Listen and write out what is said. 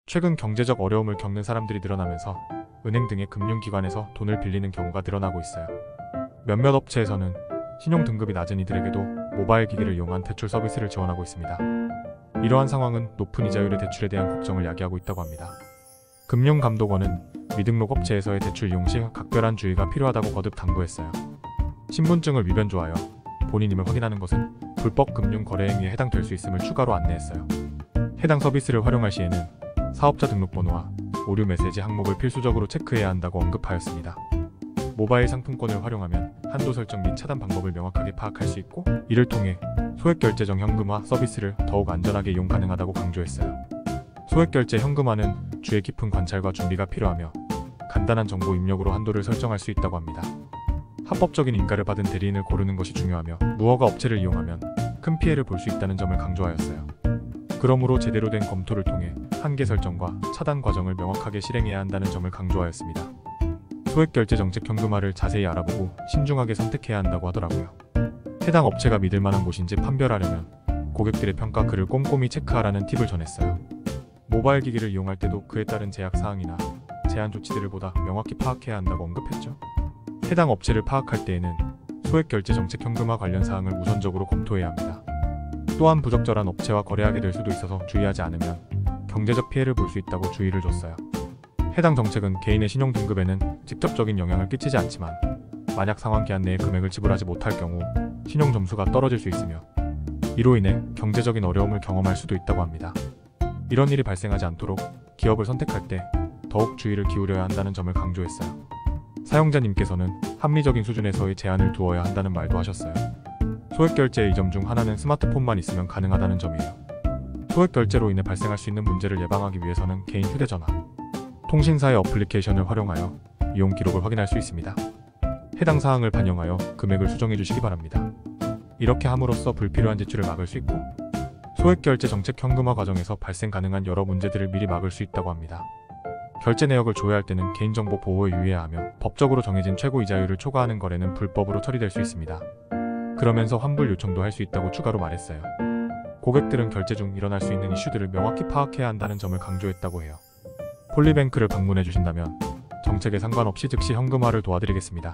최근 경제적 어려움을 겪는 사람들이 늘어나면서 은행 등의 금융기관에서 돈을 빌리는 경우가 늘어나고 있어요. 몇몇 업체에서는 신용 등급이 낮은 이들에게도 모바일 기기를 이용한 대출 서비스를 지원하고 있습니다. 이러한 상황은 높은 이자율의 대출에 대한 걱정을 야기하고 있다고 합니다. 금융감독원은 미등록 업체에서의 대출 이용 시 각별한 주의가 필요하다고 거듭 당부했어요. 신분증을 위변조하여 본인임을 확인하는 것은 불법 금융 거래 행위에 해당될 수 있음을 추가로 안내했어요. 해당 서비스를 활용할 시에는 사업자 등록번호와 오류 메시지 항목을 필수적으로 체크해야 한다고 언급하였습니다. 모바일 상품권을 활용하면 한도 설정 및 차단 방법을 명확하게 파악할 수 있고, 이를 통해 소액결제정 현금화 서비스를 더욱 안전하게 이용 가능하다고 강조했어요. 소액결제 현금화는 주의 깊은 관찰과 준비가 필요하며 간단한 정보 입력으로 한도를 설정할 수 있다고 합니다. 합법적인 인가를 받은 대리인을 고르는 것이 중요하며 무허가 업체를 이용하면 큰 피해를 볼 수 있다는 점을 강조하였어요. 그러므로 제대로 된 검토를 통해 한계 설정과 차단 과정을 명확하게 실행해야 한다는 점을 강조하였습니다. 소액결제 정책 현금화를 자세히 알아보고 신중하게 선택해야 한다고 하더라고요. 해당 업체가 믿을 만한 곳인지 판별하려면 고객들의 평가 글을 꼼꼼히 체크하라는 팁을 전했어요. 모바일 기기를 이용할 때도 그에 따른 제약 사항이나 제한 조치들을 보다 명확히 파악해야 한다고 언급했죠. 해당 업체를 파악할 때에는 소액결제 정책 현금화 관련 사항을 우선적으로 검토해야 합니다. 또한 부적절한 업체와 거래하게 될 수도 있어서 주의하지 않으면 경제적 피해를 볼 수 있다고 주의를 줬어요. 해당 정책은 개인의 신용 등급에는 직접적인 영향을 끼치지 않지만 만약 상환 기한 내에 금액을 지불하지 못할 경우 신용 점수가 떨어질 수 있으며 이로 인해 경제적인 어려움을 경험할 수도 있다고 합니다. 이런 일이 발생하지 않도록 기업을 선택할 때 더욱 주의를 기울여야 한다는 점을 강조했어요. 사용자님께서는 합리적인 수준에서의 제한을 두어야 한다는 말도 하셨어요. 소액결제의 이점 중 하나는 스마트폰만 있으면 가능하다는 점이에요. 소액결제로 인해 발생할 수 있는 문제를 예방하기 위해서는 개인 휴대전화, 통신사의 어플리케이션을 활용하여 이용 기록을 확인할 수 있습니다. 해당 사항을 반영하여 금액을 수정해 주시기 바랍니다. 이렇게 함으로써 불필요한 지출을 막을 수 있고 소액결제 정책 현금화 과정에서 발생 가능한 여러 문제들을 미리 막을 수 있다고 합니다. 결제 내역을 조회할 때는 개인정보 보호에 유의해야 하며 법적으로 정해진 최고 이자율을 초과하는 거래는 불법으로 처리될 수 있습니다. 그러면서 환불 요청도 할 수 있다고 추가로 말했어요. 고객들은 결제 중 일어날 수 있는 이슈들을 명확히 파악해야 한다는 점을 강조했다고 해요. 폴리뱅크를 방문해 주신다면 정책에 상관없이 즉시 현금화를 도와드리겠습니다.